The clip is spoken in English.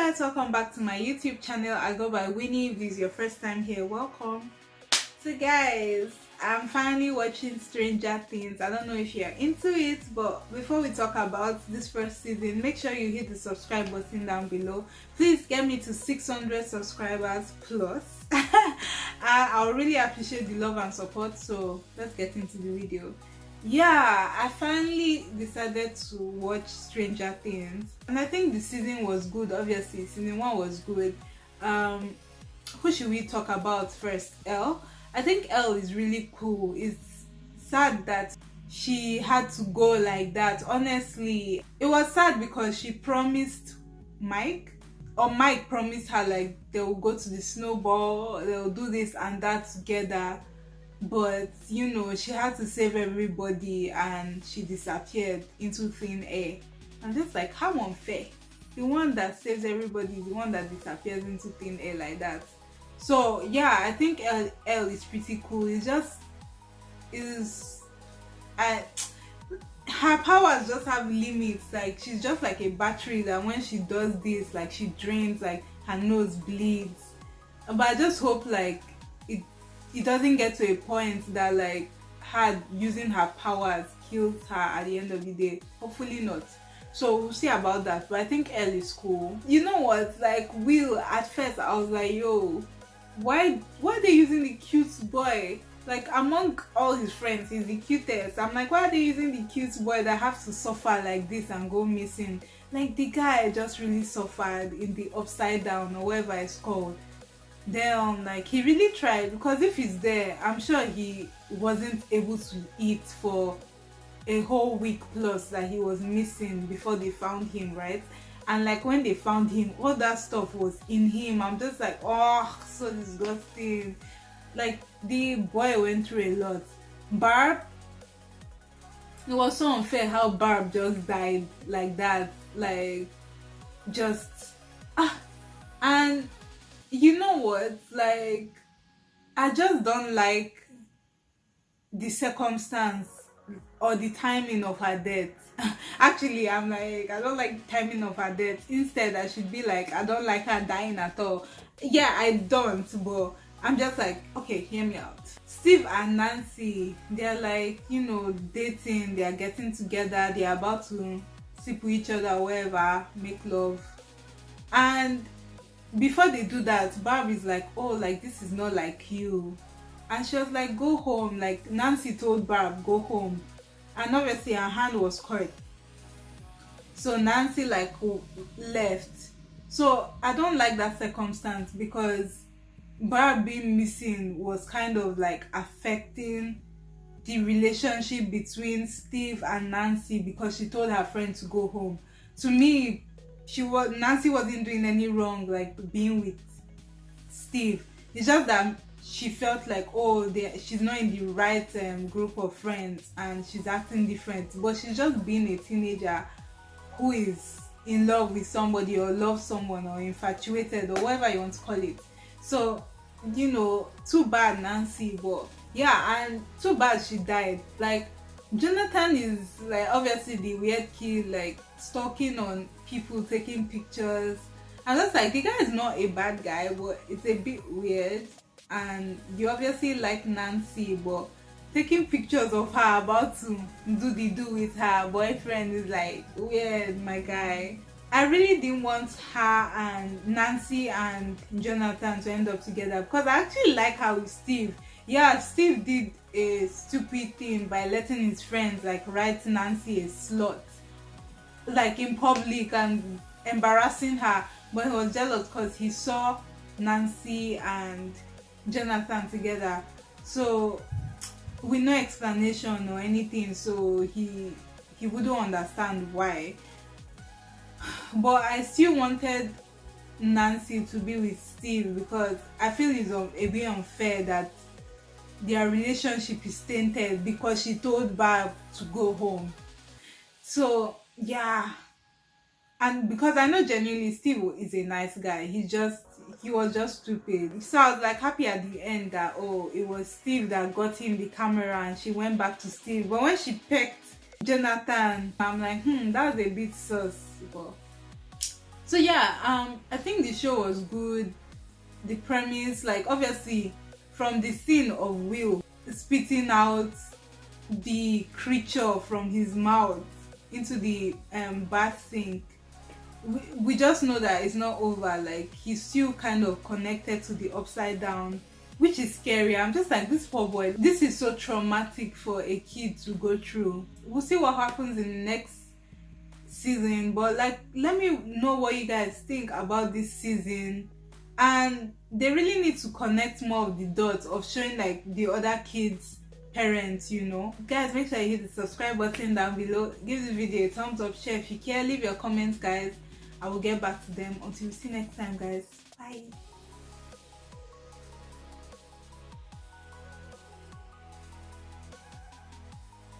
guys, welcome back to my YouTube channel. I go by Winnie. If this is your first time here, welcome. So guys, I'm finally watching Stranger Things. I don't know if you're into it, but before we talk about this first season, make sure you hit the subscribe button down below. Please get me to 600 subscribers plus. I'll really appreciate the love and support. So let's get into the video. Yeah, I finally decided to watch Stranger Things, and I think the season was good. Obviously, season 1 was good. Who should we talk about first? Elle. I think Elle is really cool. It's sad that she had to go like that. Honestly, it was sad because she promised Mike, or Mike promised her like they will go to the snowball, they'll do this and that together. But you know, she had to save everybody and she disappeared into thin air. I'm just like, how unfair. The one that saves everybody is the one that disappears into thin air like that. So yeah, I think Elle is pretty cool. It's just her powers just have limits. Like, she's just like a battery that when she does this, like, she drains, like her nose bleeds. But I just hope like it doesn't get to a point that like her using her powers kills her at the end of the day. Hopefully not. So we'll see about that. But I think Elle is cool. You know what? Like, Will, at first I was like, yo, why are they using the cute boy? Like, among all his friends, he's the cutest. I'm like, why are they using the cute boy that have to suffer like this and go missing? Like, the guy just really suffered in the Upside Down or whatever it's called. Then like, he really tried, because if he's there, I'm sure he wasn't able to eat for a whole week plus that he was missing before they found him, right? And like, when they found him, all that stuff was in him. I'm just like, oh, so disgusting. Like, the boy went through a lot. Barb, it was so unfair how Barb just died like that. Like, just and you know what, like, I just don't like the circumstance or the timing of her death. Actually, I'm like, I don't like the timing of her death. Instead, I should be like, I don't like her dying at all. Yeah, I don't, but I'm just like, okay, hear me out. Steve and Nancy, they're like, you know, dating, they're getting together, they're about to sleep with each other, wherever, make love. And before they do that, Barb is like, oh, like, this is not like you. And she was like, go home. Like, Nancy told Barb, go home. And obviously her hand was cut. So Nancy like left. So I don't like that circumstance, because Barb being missing was kind of like affecting the relationship between Steve and Nancy, because she told her friend to go home. To me, Nancy wasn't doing any wrong, like being with Steve. It's just that she felt like, oh, she's not in the right group of friends and she's acting different. But she's just being a teenager who is in love with somebody, or loves someone, or infatuated, or whatever you want to call it. So, you know, too bad Nancy. But yeah, and too bad she died. Like, Jonathan is like obviously the weird kid, like stalking on people, taking pictures. And that's like, the guy is not a bad guy, but it's a bit weird. And you obviously like Nancy, but taking pictures of her about to do with her boyfriend is like weird, my guy. I really didn't want her and Nancy and Jonathan to end up together, because I actually like her with Steve. Yeah, Steve did a stupid thing by letting his friends like write Nancy a slut, like in public, and embarrassing her. But he was jealous because he saw Nancy and Jonathan together. So with no explanation or anything, so he wouldn't understand why. But I still wanted Nancy to be with Steve, because I feel it's a bit unfair that their relationship is tainted because she told Barb to go home. So yeah, and because I know genuinely Steve is a nice guy, he was just stupid. So I was like happy at the end that, oh, it was Steve that got him the camera and she went back to Steve. But when she picked Jonathan, I'm like, that was a bit sus. But So yeah, I think the show was good. The premise, like obviously from the scene of Will spitting out the creature from his mouth into the bath sink, we just know that it's not over. Like he's still kind of connected to the upside down, which is scary. I'm just like, this poor boy, this is so traumatic for a kid to go through. We'll see what happens in the next season, but like, let me know what you guys think about this season. And they really need to connect more of the dots of showing like the other kids parents, you know. Guys, make sure you hit the subscribe button down below, give this video a thumbs up, share if you care, leave your comments guys. I will get back to them. Until we see next time guys, bye.